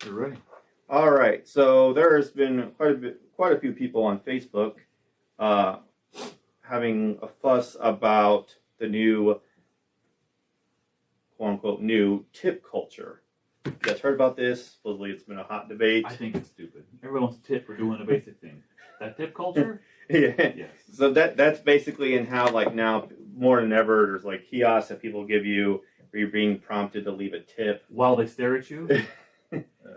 You're ready. All right. So there has been quite a few people on Facebook having a fuss about the new, quote unquote, new tip culture. You guys heard about this? Supposedly it's been a hot debate. I think it's stupid. Everyone wants a tip for doing a basic thing. That tip culture? Yeah. Yes. So that's basically in how like now more than ever there's like kiosks that people give you where you're being prompted to leave a tip While they stare at you?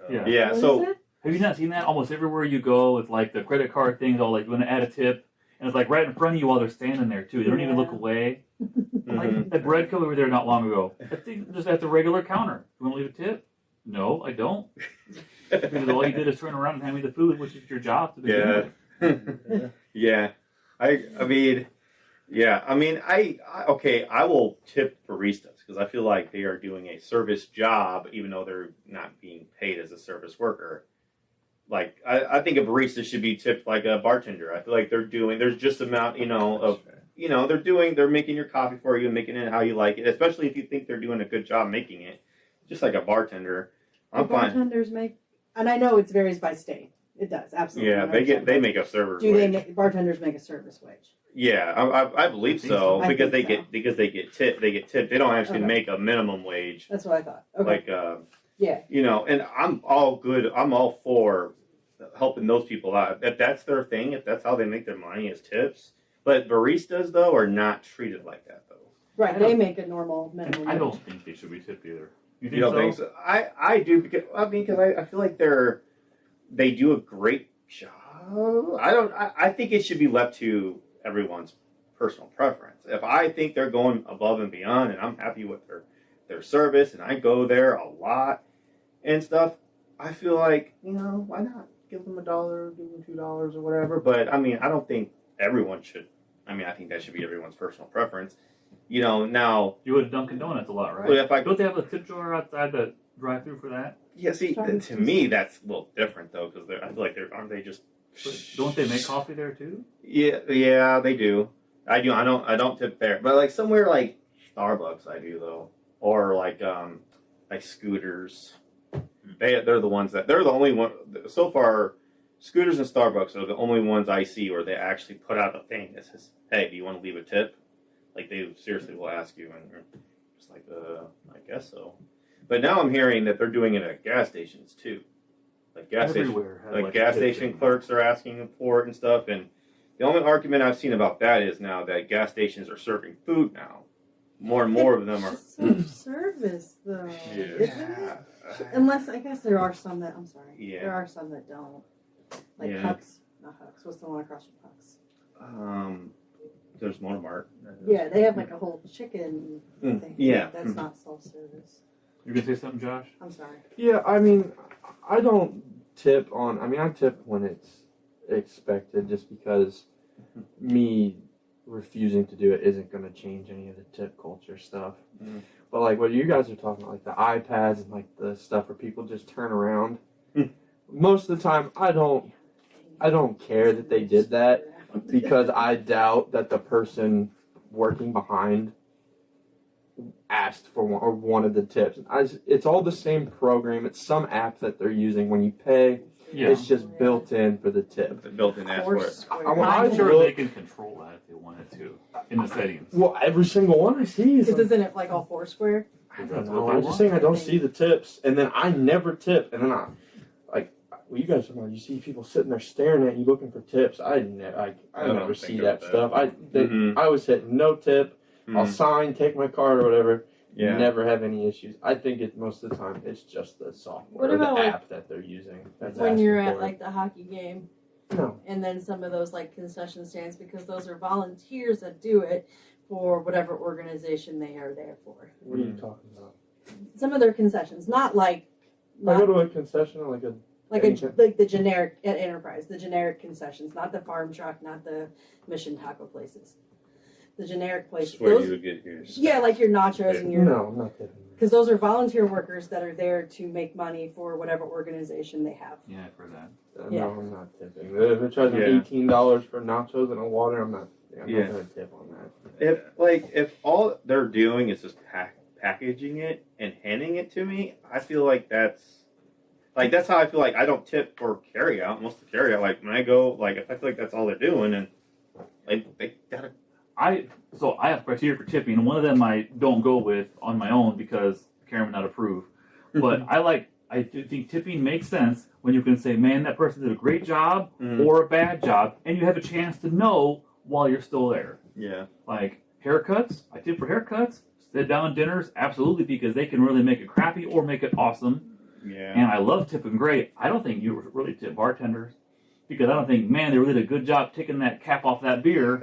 Yeah. Yeah. What So is it? Have you not seen that? Almost everywhere you go, it's like the credit card things, all like, you want to add a tip, and it's like right in front of you while they're standing there, too. They don't even look away. Like that bread killer over there not long ago. That thing just at the regular counter. You want to leave a tip? No, I don't. Because all you did is turn around and hand me the food, which is your job to begin with. Yeah. I mean, I will tip baristas because I feel like they are doing a service job even though they're not being paid as a service worker. Like, I think a barista should be tipped like a bartender. I feel like there's just amount, they're making your coffee for you and making it how you like it, especially if you think they're doing a good job making it. Just like a bartender. I'm fine. Bartenders make, and I know it varies by state. It does, absolutely. Yeah, they make a server's Do wage. bartenders make a service wage? Yeah, I believe so I because think they get tipped. They get tipped. They don't actually make a minimum wage. That's what I thought. Okay. Like yeah. And I'm all good. I'm all for helping those people out. If that's their thing, if that's how they make their money is tips. But baristas though are not treated like that though. Right, they make a normal minimum I wage. don't think they should be tipped either. You You don't think so? I do because I feel like they do a great job. I think it should be left to everyone's personal preference. If I think they're going above and beyond and I'm happy with their service and I go there a lot and stuff, I feel like, why not give them $1, give them $2 or whatever. But I mean, I don't think everyone should. I mean, I think that should be everyone's personal preference. Now You go to Dunkin' Donuts a lot, right? Well, if I Don't they have a tip jar outside the drive-through for that? yeah, see, to me that's a little different though because I feel like aren't they just Don't they make coffee there too? Yeah, they do. I do. I don't tip there, but like somewhere like Starbucks, I do though, or like Scooters. They're the only one so far. Scooters and Starbucks are the only ones I see where they actually put out a thing that says, "Hey, do you want to leave a tip?" Like they seriously will ask you, and you're just like, I guess so. But now I'm hearing that they're doing it at gas stations too. Like gas station clerks are asking for it and stuff. And the only argument I've seen about that is now that gas stations are serving food now. More and more of them are. Service though, isn't it? Unless I guess there are some that there are some that don't. Like Huck's, not Huck's. What's the one across from Huck's? There's Monomart. Yeah, they have like a whole chicken thing. Yeah, that's not self-service. You gonna say something, Josh? I'm sorry. Yeah, I mean, I don't tip on. I mean, I tip when it's expected, just because me refusing to do it isn't going to change any of the tip culture stuff. Mm. But like what you guys are talking about, like the iPads and like the stuff where people just turn around. Most of the time, I don't care that they did that because I doubt that the person working behind asked for one or wanted the tips. It's all the same program. It's some app that they're using. When you pay, it's just built in for the tip. The built-in app for it. I'm sure they can control that if they wanted to in the settings. Well, every single one I see is. Isn't it like all Foursquare? I don't know. I'm just saying I don't see the tips, and then I never tip, and then you guys are talking about, you see people sitting there staring at you looking for tips. I never see that stuff. I always hit no tip. I'll sign, take my card or whatever. Yeah. Never have any issues. I think most of the time it's just the software or the app that they're using. When you're at like the hockey game, no, and then some of those like concession stands, because those are volunteers that do it for whatever organization they are there for. What are you talking about? Some of their concessions, not like. I go to a concession or like the generic at Enterprise, the generic concessions, not the farm truck, not the Mission Taco places. The generic places. Where you would get yours. Yeah, like your nachos and your. No, I'm not kidding. Because those are volunteer workers that are there to make money for whatever organization they have. Yeah, I've heard that. No, I'm not tipping. If it charges $18 for nachos and a water, I'm not going to tip on that. If all they're doing is just packaging it and handing it to me, I feel like that's like that's how I feel like I don't tip for carry out. Most of the carry out, like when I go, like if I feel like that's all they're doing, and like they gotta. I have criteria for tipping, and one of them I don't go with on my own because Karen would not approve. But I think tipping makes sense when you can say, man, that person did a great job or a bad job, and you have a chance to know while you're still there. Yeah. Like haircuts, I tip for haircuts. Sit down dinners, absolutely, because they can really make it crappy or make it awesome. Yeah. And I love tipping great. I don't think you really tip bartenders because I don't think, man, they really did a good job taking that cap off that beer.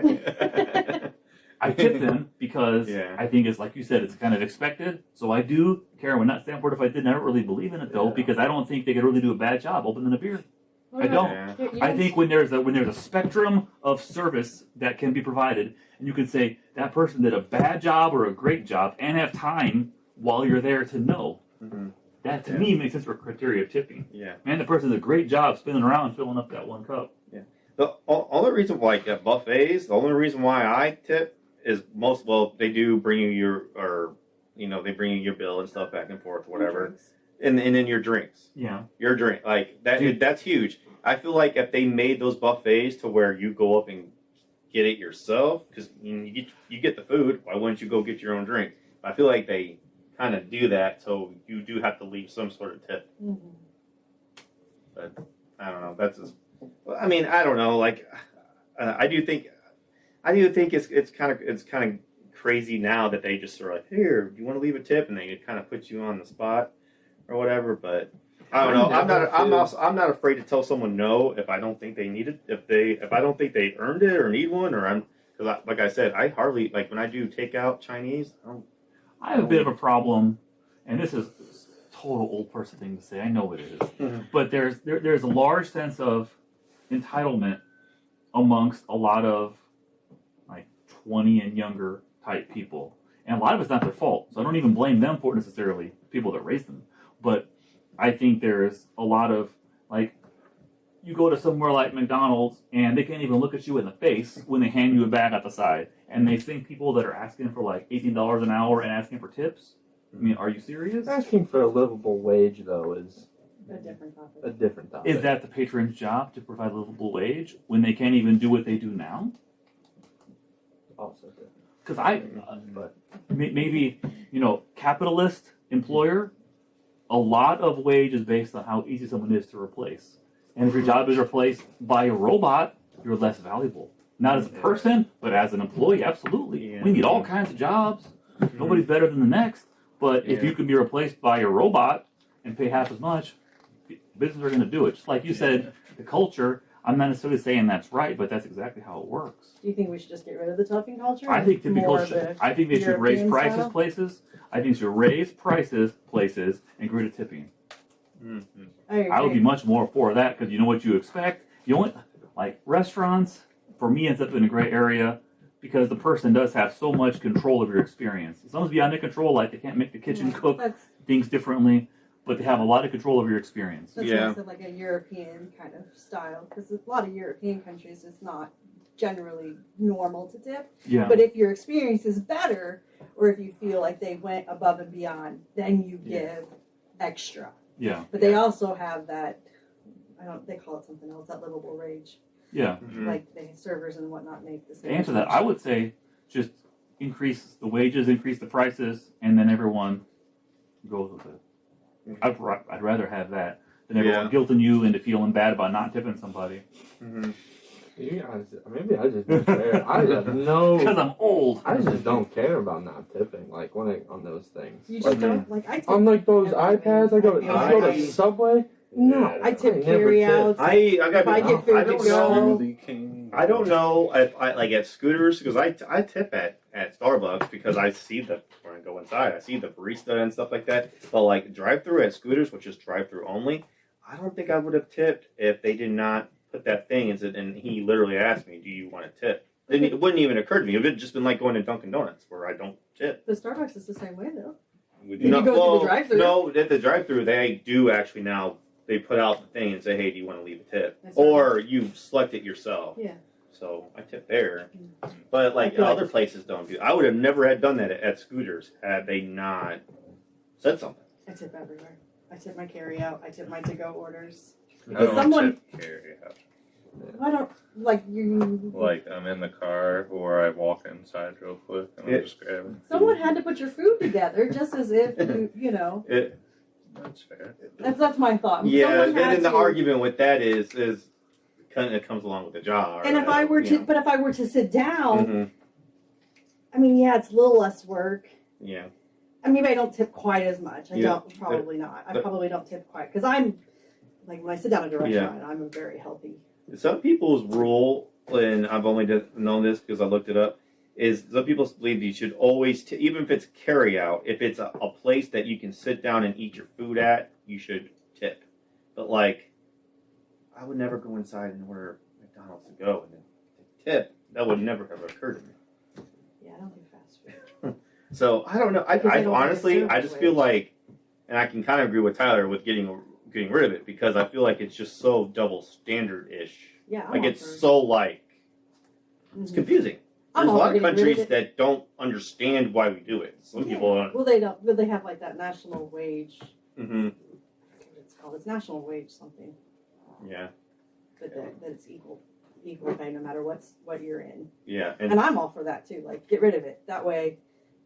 I tip them because I think it's like you said, it's kind of expected. So I do. Karen would not stand for it if I didn't. I don't really believe in it though because I don't think they could really do a bad job opening a beer. I don't. Yeah. I think when there's a spectrum of service that can be provided, and you can say that person did a bad job or a great job, and have time while you're there to know. That to me makes sense for criteria of tipping. Yeah. Man, the person did a great job spinning around filling up that one cup. Yeah. The only reason why at buffets, the only reason why I tip is they do bring you they bring you your bill and stuff back and forth, whatever. And then your drinks. Yeah. Your drink. Like that's huge. I feel like if they made those buffets to where you go up and get it yourself, because you get the food, why wouldn't you go get your own drink? I feel like they kind of do that, so you do have to leave some sort of tip. But I don't know. That's just. I mean, I don't know. Like, I do think it's kind of crazy now that they just sort of like, here, do you want to leave a tip, and they kind of put you on the spot or whatever. But I don't know. I'm not afraid to tell someone no if I don't think they need it. If I don't think they earned it or need one, or because like I said, I hardly like when I do takeout Chinese. I have a bit of a problem, and this is a total old person thing to say. I know it is, but there's a large sense of entitlement amongst a lot of like 20 and younger type people, and a lot of it's not their fault. So I don't even blame them for it necessarily. People that raised them, but I think there's a lot of like. You go to somewhere like McDonald's and they can't even look at you in the face when they hand you a bag at the side. And they think people that are asking for like $18 an hour and asking for tips. I mean, are you serious? Asking for a livable wage, though, is a different topic. Is that the patron's job to provide a livable wage when they can't even do what they do now? Also, Because but maybe, capitalist employer, a lot of wage is based on how easy someone is to replace. And if your job is replaced by a robot, you're less valuable. Not as a person, but as an employee, absolutely. We need all kinds of jobs. Nobody's better than the next. But if you can be replaced by a robot and pay half as much, businesses are going to do it. Just like you said, the culture, I'm not necessarily saying that's right, but that's exactly how it works. Do you think we should just get rid of the tipping culture? I think they should raise prices style? places. I think they should raise prices places and get rid of tipping. I would be much more for that because you know what you expect. You only like restaurants for me ends up in a gray area because the person does have so much control of your experience. Someone's beyond their control, like they can't make the kitchen cook things differently, but they have a lot of control of your experience. That's also like a European kind of style because a lot of European countries it's not generally normal to tip. Yeah. But if your experience is better, or if you feel like they went above and beyond, then you give extra. Yeah. But they also have that, they call it something else, that livable wage. Yeah. Like the servers and whatnot make the same. To answer that, I would say just increase the wages, increase the prices, and then everyone goes with it. I'd rather have that than everyone guilting you into feeling bad about not tipping somebody. Maybe I just don't care. I have no. Because I'm old. I just don't care about not tipping. Like on those things. You just don't like. I tip on like those iPads. I go to Subway. No, I tip carry outs. I get food to go. I don't know if I like at Scooters because I tip at Starbucks because I see when I go inside I see the barista and stuff like that. But like drive-through at Scooters, which is drive-through only, I don't think I would have tipped if they did not put that thing and he literally asked me, "Do you want to tip?" It wouldn't even occur to me. It would just been like going to Dunkin' Donuts where I don't tip. But Starbucks is the same way though. You go through the drive-thru. No, at the drive-thru they do actually now. They put out the thing and say, "Hey, do you want to leave a tip?" Or you select it yourself. Yeah. So I tip there, but like other places don't do. I would have never had done that at Scooters had they not said something. I tip everywhere. I tip my carry out. I tip my to go orders. I Because don't someone, tip carry out. I don't like you. Like I'm in the car or I walk inside real quick and I'm just grabbing. Someone had to put your food together, just as if you know. That's fair. That's my thought. Yeah, Someone had then the to- argument with that is kind of comes along with the job. And if I were to, but if I were to sit down, hmm I mean, yeah, it's a little less work. yeah, I mean, I don't tip quite as much. I Yeah. don't, probably not. I the- probably don't tip quite because I'm like when I sit down at a Yeah. restaurant, I'm a very healthy. some people's rule, and I've only known this because I looked it up, is some people believe you should always, even if it's carry out, if it's a place that you can sit down and eat your food at, you should tip. But like, I would never go inside and order McDonald's to go and then tip. That would never have occurred to me. Yeah, I don't do fast food. So I don't know. Because I they don't have a honestly, I service just feel wage. like, and I can kind of agree with Tyler with getting rid of it because I feel like it's just so double standard ish. Yeah, I'm Like all it's for- so like it's Mhm. confusing. I'm There's a all lot for of getting rid of countries it. that don't understand why we do it. Some Yeah. people don't. Well, they don't. Well, they have like that national wage. hmm What it's called? It's national wage something. Yeah, That it's equal pay no matter what you're in. yeah, And I'm all for that too. Like, get rid of it. That way,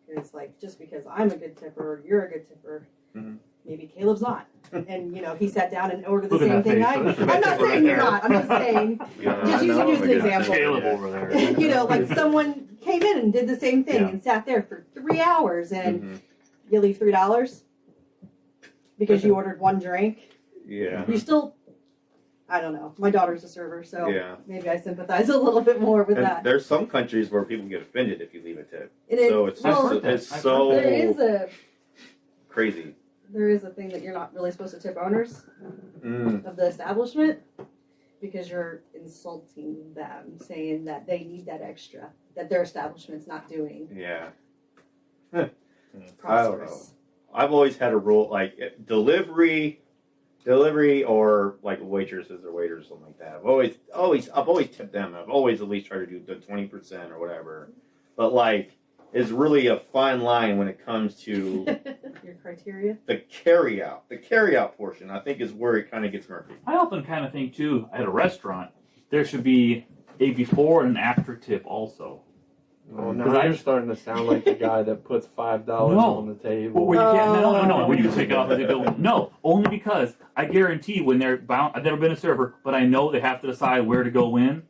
it's like just because I'm a good tipper, you're a good tipper. Mhm. Maybe Caleb's not, and he sat down and ordered the Look at same that thing face. I That's did. a I'm good not tipper saying right you're there. not. I'm just saying, Yeah, Just I use know an I'm a good example. Caleb tipper. over there. like someone came in and did the same thing Yeah. and sat there for 3 hours, and Mhm. you leave $3 because you ordered one drink. yeah, You still, I don't know. My daughter's a server, so yeah. maybe I sympathize a little bit more with And that. there's some countries where people get offended if you leave a tip. And it- So it's I've well, heard that. it's I've so heard there is a crazy. thing that you're not really supposed to tip owners Mm. of the establishment because you're insulting them, saying that they need that extra that their establishment's not doing. Yeah. Prosperous. I've always had a rule like delivery or like waitresses or waiters or something like that. I've always tipped them. I've always at least tried to do the 20% or whatever. But like, it's really a fine line when it comes to Your criteria. the carry out. The carry out portion, I think, is where it kind of gets murky. I often kind of think too at a restaurant there should be a before and an after tip also. Oh, Because now I- you're starting to sound like the guy that puts $5 No. on the table. Where you can't, no, Oh. where you can take it off as they go. No, only because I guarantee when they're bound, I've never been a server, but I know they have to decide where to go in.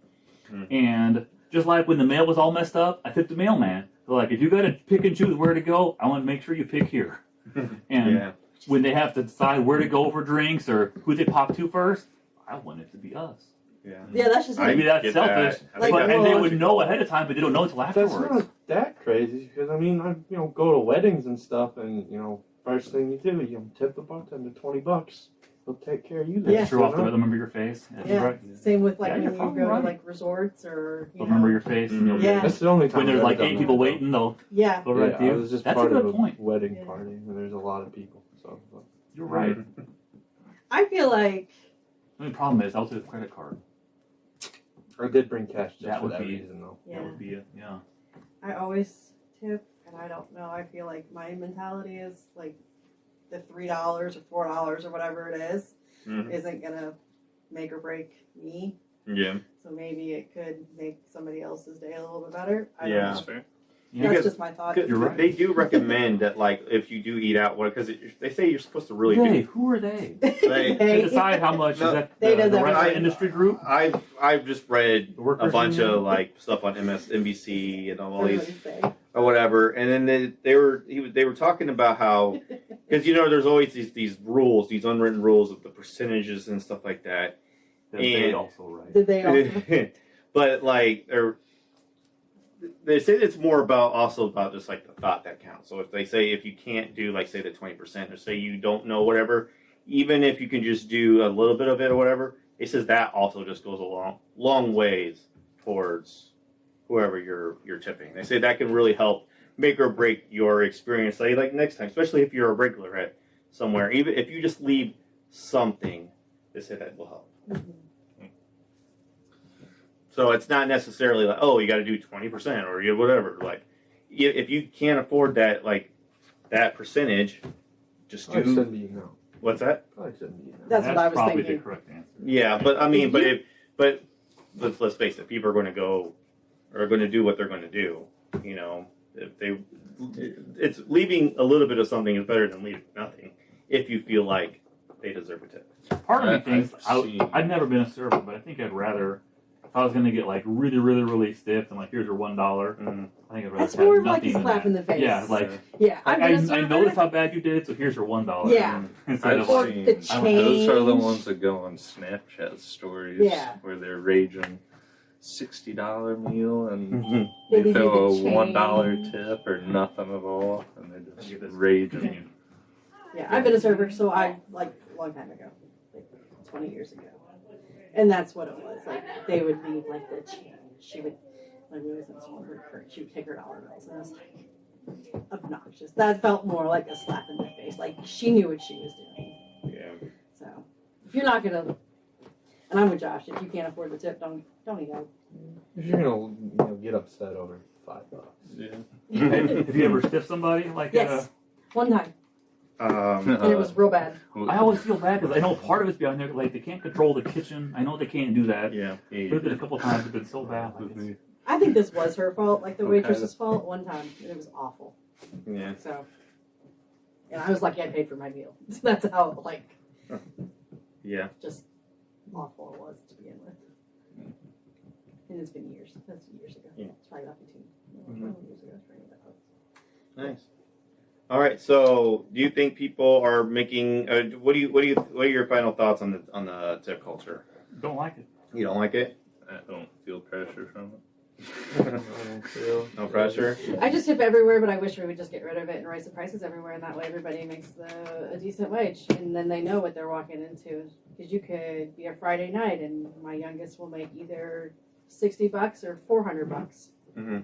And just like when the mail was all messed up, I tipped the mailman. They're like, if you got to pick and choose where to go, I want to make sure you pick here. And Yeah. when they have to decide where to go for drinks or who they pop to first, I want it to be us. Yeah. Yeah, that's just Maybe that's get selfish, that. I Like, think but that's and they well, would know ahead of time, but they don't know until That's afterwards. not that crazy because I mean I go to weddings and stuff and first thing you do you tip the bartender $20. He'll take care of you. Yeah. Show off the rhythm, remember your face. Yeah, Yeah. right. Same with like Yeah, when you're you probably go right. to like resorts or They'll remember your face. And you'll Yeah. That's the only time When there's I've like done 8 that, people though. waiting, they'll yeah. go right to Yeah, I you. was just That's part a of good a point. wedding Yeah. party and there's a lot of people. So You're right. I feel like The only problem is I'll take a credit card. I did bring cash just That for would that be- reason though. yeah. That would be it. Yeah. I always tip, and I don't know. I feel like my mentality is like the $3 or $4 or whatever it is Mhm. isn't gonna make or break me. Yeah. So maybe it could make somebody else's day a little bit better. I Yeah. don't That's know. fair. Yeah. That's Because- just my thought. You're right. They do recommend that, like, if you do eat out, because they say you're supposed to really They, do. who are they? They- They decide how much. No, Is that they the does restaurant everything. industry group? I've just read The a workers bunch union? of like stuff on MSNBC and all these Everybody's day. or whatever, and then they were talking about how because there's always these rules, these unwritten rules of the percentages and stuff like that. That they And- also right. Did they also? But like they say it's more about just like the thought that counts. So if you can't do like say the 20% or say you don't know whatever, even if you can just do a little bit of it or whatever, it says that also just goes a long ways towards whoever you're tipping. They say that can really help make or break your experience. Like next time, especially if you're a regular at somewhere, even if you just leave something, they say that will help. Mhm. So it's not necessarily like, oh, you got to do 20% or whatever. Like, if you can't afford that, like that percentage, just I do send you What's that? Probably shouldn't be. That's what I was probably thinking. the correct answer. Yeah, but I mean, but let's face it, people are going to do what they're going to do. You know, if they, it's leaving a little bit of something is better than leaving nothing. If you feel like they deserve a tip. Part of me I've thinks seen- I've never been a server, but I think I'd rather if I was going to get like really, really, really stiff and like here's your $1. Mm. I think I'd rather That's have more of like nothing a than slap that. in the face. Yeah, like Yeah, I've been a I server. noticed how bad you did, so here's your $1. Yeah. Instead I've of like, seen the those are the change. ones that go on Snapchat stories Yeah. where they're raging $60 meal and Mm-hmm. they Maybe throw a do the $1 change. tip or nothing at all and they're I just get this. raging. Continue. Yeah, I've been a server, so I like a long time ago, like 20 years ago, and that's what it was. Like they would be like the change. She would, like we was in someone her, she would take her dollar bills, and I was like obnoxious. That felt more like a slap in the face. Like she knew what she was doing. Yeah. So if you're not gonna, and I'm with Josh. If you can't afford the tip, don't eat out. If you're gonna get upset over $5. Yeah. Have you ever stiffed somebody like Yes, one time, Um, and it was real bad. I always feel bad because I know part of it's behind there. Like they can't control the kitchen. I know they can't do that. yeah. But it's been a couple times. It's been so bad. Like, it's, I think this was her fault, like the What kind waitress's fault. One time, and it was awful. Yeah. So, and I was lucky I paid for my meal. That's how like Yeah. just awful it was to begin with. And it's been years. That's years ago. Yeah. It's probably about 15 Mhm. 20 years ago. It's probably about that. Nice. All right. So, do you think people are making? What are your final thoughts on the tip culture? don't like it. You don't like it? I don't feel pressure from it. No pressure. I just tip everywhere, but I wish we would just get rid of it and raise the prices everywhere, and that way everybody makes a decent wage, and then they know what they're walking into. Because you could be a Friday night, and my youngest will make either $60 or $400. Mm-hmm.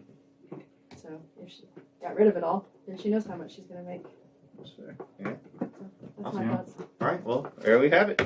So if she got rid of it all, then she knows how much she's going to make. Sure. Yeah. So that's Awesome. my thoughts. All right. Well, there we have it.